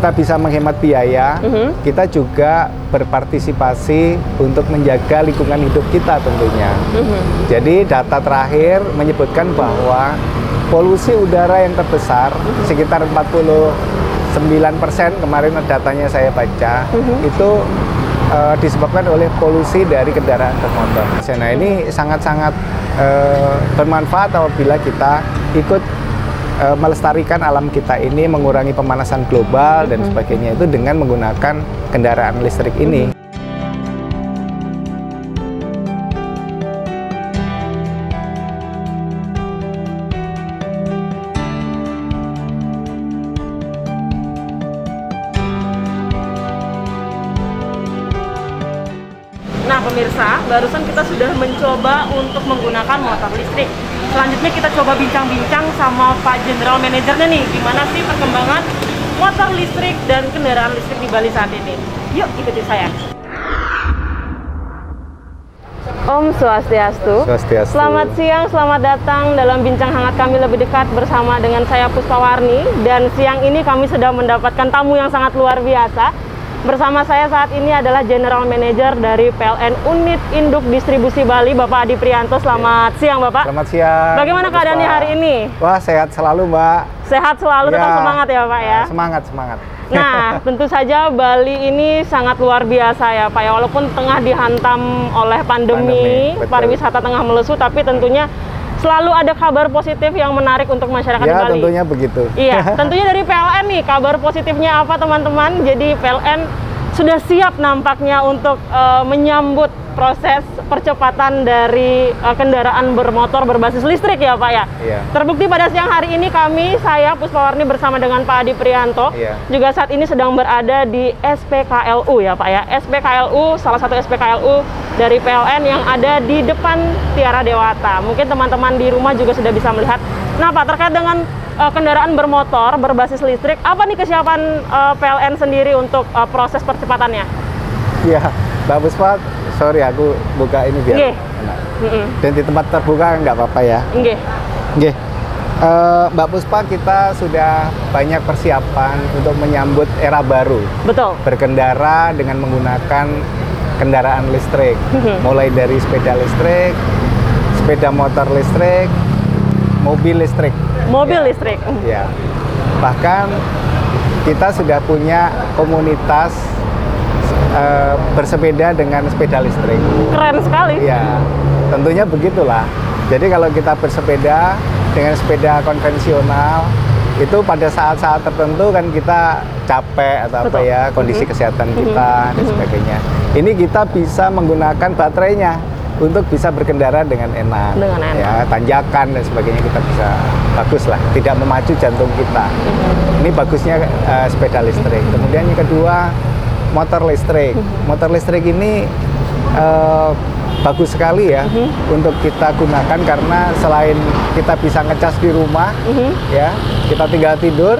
kita bisa menghemat biaya, kita juga berpartisipasi untuk menjaga lingkungan hidup kita tentunya. Jadi data terakhir menyebutkan bahwa polusi udara yang terbesar sekitar 49% kemarin datanya saya baca, itu disebabkan oleh polusi dari kendaraan bermotor. Nah ini sangat-sangat bermanfaat apabila kita ikut melestarikan alam kita ini, mengurangi pemanasan global dan sebagainya itu dengan menggunakan kendaraan listrik ini. Nah pemirsa, barusan kita sudah mencoba untuk menggunakan motor listrik. Selanjutnya kita coba bincang-bincang sama Pak General Managernya nih, gimana sih perkembangan motor listrik dan kendaraan listrik di Bali saat ini. Yuk ikuti saya. Om Swastiastu. Swastiastu. Selamat siang, selamat datang dalam bincang hangat kami lebih dekat bersama dengan saya Puspawarni. Dan siang ini kami sedang mendapatkan tamu yang sangat luar biasa. Bersama saya saat ini adalah General Manager dari PLN Unit Induk Distribusi Bali, Bapak Adi Prianto. Selamat siang, Bapak. Selamat siang. Bagaimana keadaannya hari ini? Wah, sehat selalu, Mbak. Sehat selalu, tetap semangat ya, Pak ya? Semangat, semangat. Nah, tentu saja Bali ini sangat luar biasa ya, Pak ya. Walaupun tengah dihantam oleh pandemi pariwisata tengah melesu, tapi tentunya selalu ada kabar positif yang menarik untuk masyarakat ya, Bali. Tentunya begitu. Iya, tentunya dari PLN nih, kabar positifnya apa teman-teman? Jadi PLN sudah siap nampaknya untuk menyambut proses percepatan dari kendaraan bermotor berbasis listrik ya Pak ya. Iya. Terbukti pada siang hari ini saya Puspawarni bersama dengan Pak Adi Prianto juga saat ini sedang berada di SPKLU ya Pak ya. SPKLU, salah satu SPKLU dari PLN yang ada di depan Tiara Dewata. Mungkin teman-teman di rumah juga sudah bisa melihat. Nah Pak, terkait dengan kendaraan bermotor berbasis listrik, apa nih kesiapan PLN sendiri untuk proses percepatannya? Iya, bagus Pak. Sorry, aku buka ini biar enak. Dan di tempat terbuka nggak apa-apa ya. Nggih. Mbak Puspa, kita sudah banyak persiapan untuk menyambut era baru. Betul. Berkendara dengan menggunakan kendaraan listrik. Mulai dari sepeda listrik, sepeda motor listrik, mobil listrik. Mobil listrik. Ya. Bahkan kita sudah punya komunitas bersepeda dengan sepeda listrik. Keren sekali. Ya, tentunya begitulah. Jadi kalau kita bersepeda dengan sepeda konvensional, itu pada saat-saat tertentu kan kita capek atau apa ya, kondisi kesehatan kita dan sebagainya. Ini kita bisa menggunakan baterainya untuk bisa berkendara dengan enak. Ya, tanjakan dan sebagainya kita bisa bagus lah, tidak memacu jantung kita. Ini bagusnya sepeda listrik. Kemudian yang kedua, motor listrik. Motor listrik ini bagus sekali ya untuk kita gunakan karena selain kita bisa ngecas di rumah, ya kita tinggal tidur,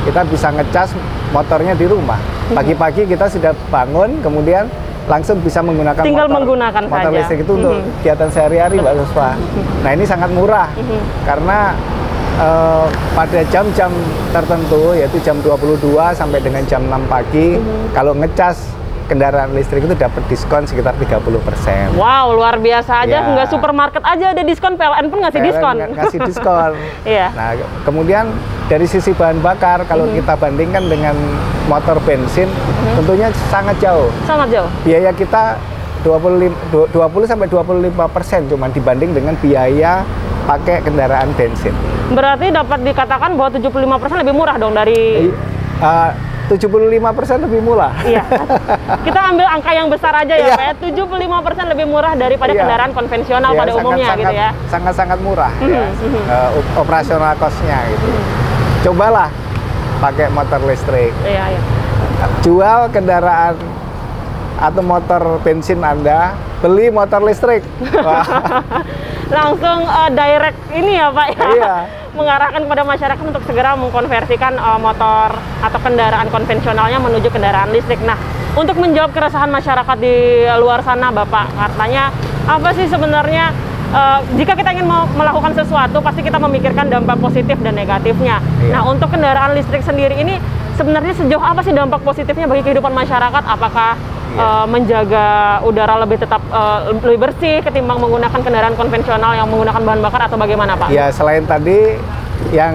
kita bisa ngecas motornya di rumah. Pagi-pagi kita sudah bangun, kemudian langsung bisa menggunakan motor listrik itu untuk kegiatan sehari-hari, Mbak Puspa. Nah ini sangat murah karena pada jam-jam tertentu, yaitu jam 22 sampai dengan jam 6 pagi, kalau ngecas kendaraan listrik itu dapat diskon sekitar 30%. Wow, luar biasa aja. Nggak supermarket aja ada diskon, PLN pun ngasih diskon. Ngasih diskon. Iya. Nah, kemudian dari sisi bahan bakar, kalau kita bandingkan dengan motor bensin, tentunya sangat jauh. Sangat jauh. Biaya kita 20 sampai 25% cuma dibanding dengan biaya pakai kendaraan bensin. Berarti dapat dikatakan bahwa 75% lebih murah dong dari 75% lebih murah. Iya. Kita ambil angka yang besar aja ya, Pak ya. 75% lebih murah daripada kendaraan konvensional pada umumnya gitu ya. Sangat-sangat murah ya. Operasional cost-nya gitu. Cobalah pakai motor listrik. Iya. Jual kendaraan atau motor bensin Anda, beli motor listrik. Langsung direct ini ya Pak ya. Iya. Mengarahkan kepada masyarakat untuk segera mengkonversikan motor atau kendaraan konvensionalnya menuju kendaraan listrik. Nah, untuk menjawab keresahan masyarakat di luar sana, Bapak, katanya apa sih sebenarnya jika kita ingin melakukan sesuatu, pasti kita memikirkan dampak positif dan negatifnya. Iya. Nah, untuk kendaraan listrik sendiri ini sebenarnya sejauh apa sih dampak positifnya bagi kehidupan masyarakat? Apakah menjaga udara lebih tetap lebih bersih ketimbang menggunakan kendaraan konvensional yang menggunakan bahan bakar atau bagaimana, Pak? Ya, selain tadi yang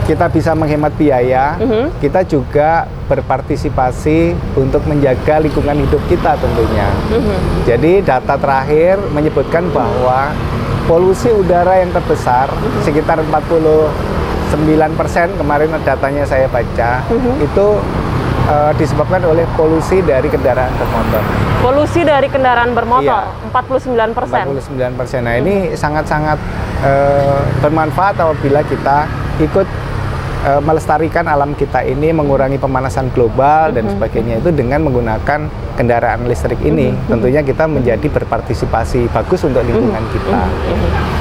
kita bisa menghemat biaya, kita juga berpartisipasi untuk menjaga lingkungan hidup kita tentunya. Jadi data terakhir menyebutkan bahwa polusi udara yang terbesar sekitar 49% kemarin datanya saya baca, itu disebabkan oleh polusi dari kendaraan bermotor. Polusi dari kendaraan bermotor, 49%. 49%. Nah, ini sangat-sangat bermanfaat apabila kita ikut melestarikan alam kita ini, mengurangi pemanasan global dan sebagainya itu dengan menggunakan kendaraan listrik ini. Tentunya kita menjadi berpartisipasi bagus untuk lingkungan kita.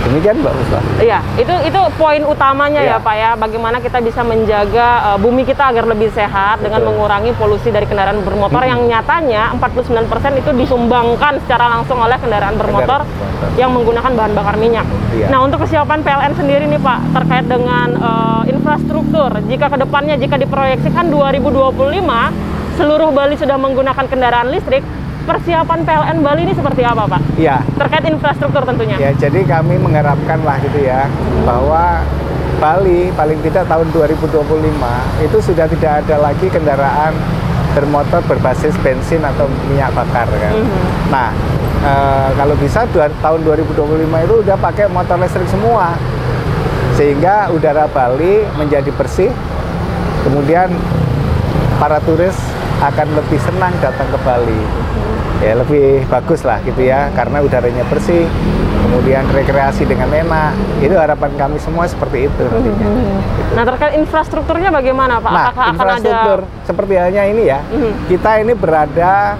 Demikian, Mbak Puspa. Iya, itu poin utamanya ya Pak ya. Bagaimana kita bisa menjaga bumi kita agar lebih sehat dengan mengurangi polusi dari kendaraan bermotor yang nyatanya 49% itu disumbangkan secara langsung oleh kendaraan bermotor yang menggunakan bahan bakar minyak. Nah, untuk kesiapan PLN sendiri nih Pak terkait dengan infrastruktur, jika kedepannya jika diproyeksikan 2025 seluruh Bali sudah menggunakan kendaraan listrik, persiapan PLN Bali ini seperti apa, Pak? Iya. Terkait infrastruktur tentunya. Ya, jadi kami mengharapkan lah gitu ya, bahwa Bali paling tidak tahun 2025 itu sudah tidak ada lagi kendaraan bermotor berbasis bensin atau minyak bakar kan. Nah, kalau bisa tahun 2025 itu udah pakai motor listrik semua, sehingga udara Bali menjadi bersih, kemudian para turis akan lebih senang datang ke Bali. Ya, lebih bagus lah gitu ya, karena udaranya bersih, kemudian rekreasi dengan enak. Itu harapan kami semua seperti itu nantinya. Nah, terkait infrastrukturnya bagaimana Pak? Nah, apakah infrastruktur akan ada seperti halnya ini ya, kita ini berada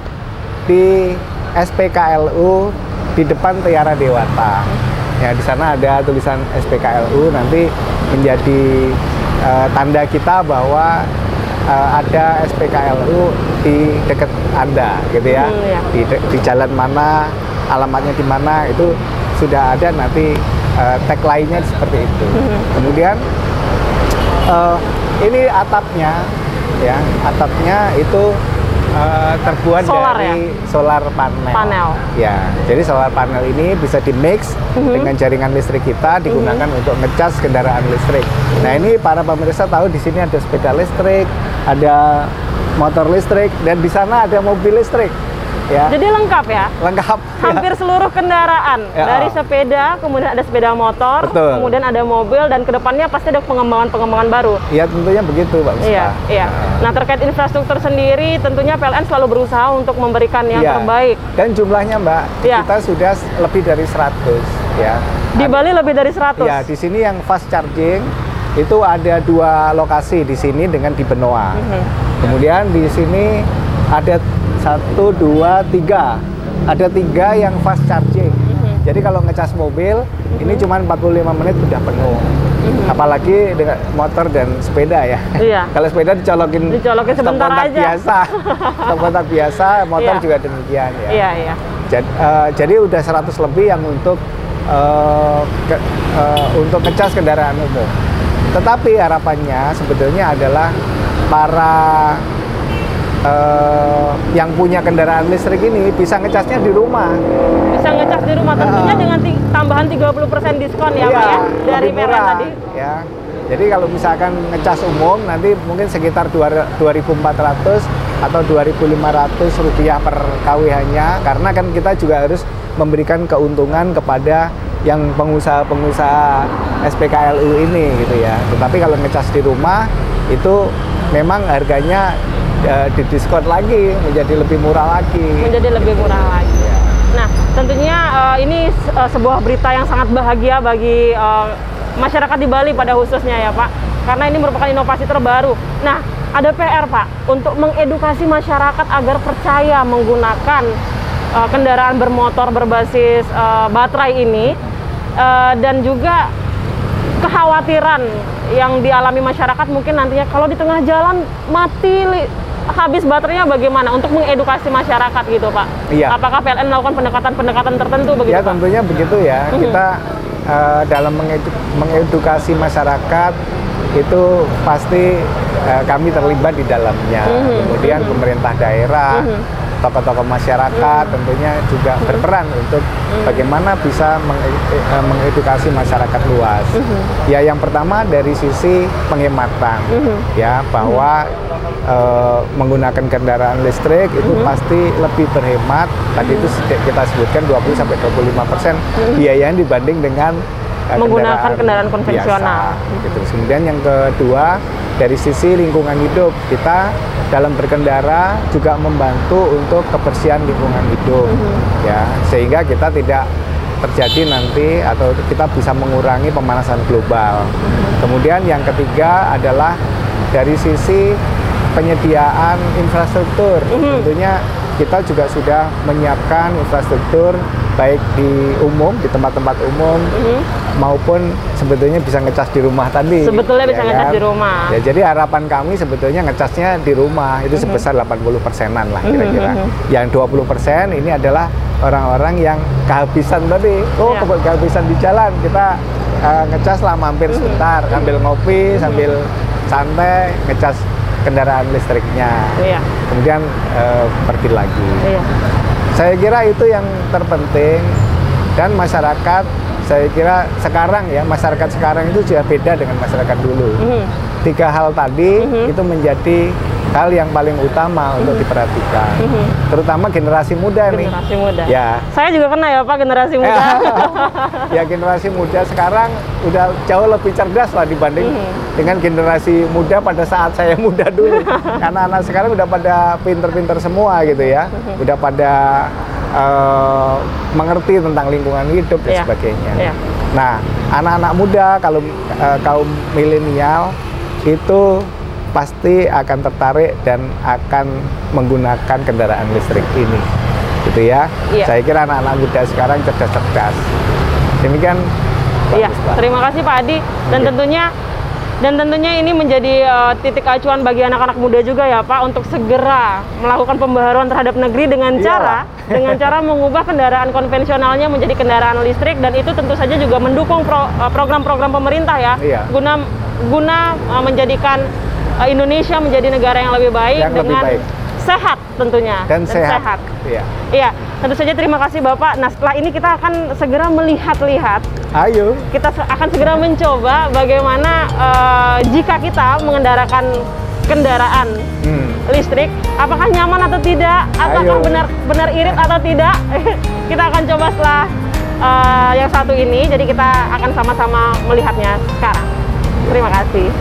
di SPKLU di depan Tiara Dewata. Ya, di sana ada tulisan SPKLU, nanti menjadi tanda kita bahwa ada SPKLU di dekat Anda gitu ya. Di jalan mana, alamatnya di mana, itu sudah ada nanti tagline-nya seperti itu. Kemudian ini atapnya ya, atapnya itu terbuat solar, dari solar panel. Ya, jadi solar panel ini bisa di-mix dengan jaringan listrik kita, digunakan untuk ngecas kendaraan listrik. Nah, ini para pemirsa tahu di sini ada sepeda listrik, ada motor listrik, dan di sana ada mobil listrik. Ya. Jadi lengkap ya? Lengkap. Hampir seluruh kendaraan, dari sepeda, kemudian ada sepeda motor, kemudian ada mobil, dan kedepannya pasti ada pengembangan-pengembangan baru. Iya, tentunya begitu, Pak Puspa. Iya. Nah, terkait infrastruktur sendiri, tentunya PLN selalu berusaha untuk memberikan yang terbaik. Dan jumlahnya, Mbak, kita sudah lebih dari 100. Ya. Di Bali lebih dari 100? Ya, di sini yang fast charging itu ada 2 lokasi di sini dengan di Benoa. Kemudian di sini ada 1, 2, 3. Ada 3 yang fast charging. Jadi kalau ngecas mobil, ini cuma 45 menit sudah penuh. Apalagi dengan motor dan sepeda ya. Kalau sepeda dicolokin sebentar aja. Biasa. Stop biasa, motor juga demikian ya. Jadi udah 100 lebih yang untuk ngecas kendaraan umum. Tetapi harapannya sebetulnya adalah para yang punya kendaraan listrik ini bisa ngecasnya di rumah. Bisa ngecas di rumah, tentunya dengan tambahan 30% diskon ya Pak ya, dari PLN tadi. Ya. Jadi kalau misalkan ngecas umum nanti mungkin sekitar 2.400 atau 2.500 rupiah per kWh-nya, karena kan kita juga harus memberikan keuntungan kepada yang pengusaha-pengusaha SPKLU ini gitu ya. Tetapi kalau ngecas di rumah itu memang harganya didiskon lagi, menjadi lebih murah lagi. Nah, tentunya ini sebuah berita yang sangat bahagia bagi masyarakat di Bali pada khususnya ya Pak, karena ini merupakan inovasi terbaru. Nah, ada PR Pak untuk mengedukasi masyarakat agar percaya menggunakan kendaraan bermotor berbasis baterai ini, dan juga kekhawatiran yang dialami masyarakat mungkin nantinya kalau di tengah jalan mati habis baterainya, bagaimana untuk mengedukasi masyarakat gitu Pak? Iya. Apakah PLN melakukan pendekatan-pendekatan tertentu begitu? Ya, tentunya begitu ya. Kita dalam mengedukasi masyarakat itu pasti kami terlibat di dalamnya. Kemudian pemerintah daerah, tokoh-tokoh masyarakat tentunya juga berperan untuk bagaimana bisa mengedukasi masyarakat luas. Ya, yang pertama dari sisi penghematan, ya, bahwa menggunakan kendaraan listrik itu pasti lebih berhemat. Tadi itu kita sebutkan 20-25% biayanya dibanding dengan menggunakan kendaraan konvensional. Biasa, gitu. Kemudian yang kedua, dari sisi lingkungan hidup, kita dalam berkendara juga membantu untuk kebersihan lingkungan hidup, ya, sehingga kita tidak terjadi nanti atau kita bisa mengurangi pemanasan global. Kemudian yang ketiga adalah dari sisi penyediaan infrastruktur. Tentunya kita juga sudah menyiapkan infrastruktur baik di umum, di tempat-tempat umum, maupun sebetulnya bisa ngecas di rumah tadi. Sebetulnya bisa ngecas di rumah. Ya, jadi harapan kami sebetulnya ngecasnya di rumah itu sebesar 80%-an lah kira-kira. Yang 20% ini adalah orang-orang yang kehabisan tadi. Kehabisan di jalan, kita ngecas lah mampir sebentar, sambil ngopi, sambil santai, ngecas kendaraan listriknya. Kemudian pergi lagi. Saya kira itu yang terpenting, dan masyarakat, saya kira sekarang ya, masyarakat sekarang itu sudah beda dengan masyarakat dulu. Tiga hal tadi itu menjadi hal yang paling utama untuk diperhatikan, terutama generasi muda nih. Generasi muda. Ya. Saya juga kena ya Pak, generasi muda. Ya, generasi muda sekarang udah jauh lebih cerdas lah dibanding dengan generasi muda pada saat saya muda dulu. Anak-anak sekarang udah pada pinter-pinter semua gitu ya, udah pada mengerti tentang lingkungan hidup dan sebagainya. Nah, anak-anak muda, kalau kaum milenial itu pasti akan tertarik dan akan menggunakan kendaraan listrik ini, gitu ya. Saya kira anak-anak muda sekarang cerdas-cerdas. Demikian. Terima kasih Pak Adi, dan tentunya ini menjadi titik acuan bagi anak-anak muda juga ya Pak, untuk segera melakukan pembaharuan terhadap negeri dengan cara mengubah kendaraan konvensionalnya menjadi kendaraan listrik, dan itu tentu saja juga mendukung program-program pemerintah ya, guna menjadikan Indonesia menjadi negara yang lebih baik, sehat tentunya, dan sehat. Iya, tentu saja terima kasih Bapak. Nah, setelah ini kita akan segera melihat-lihat. Ayo. Kita akan segera mencoba bagaimana jika kita mengendarakan kendaraan listrik, apakah nyaman atau tidak, apakah benar irit atau tidak. Kita akan coba setelah yang satu ini. Jadi kita akan sama-sama melihatnya sekarang. Terima kasih.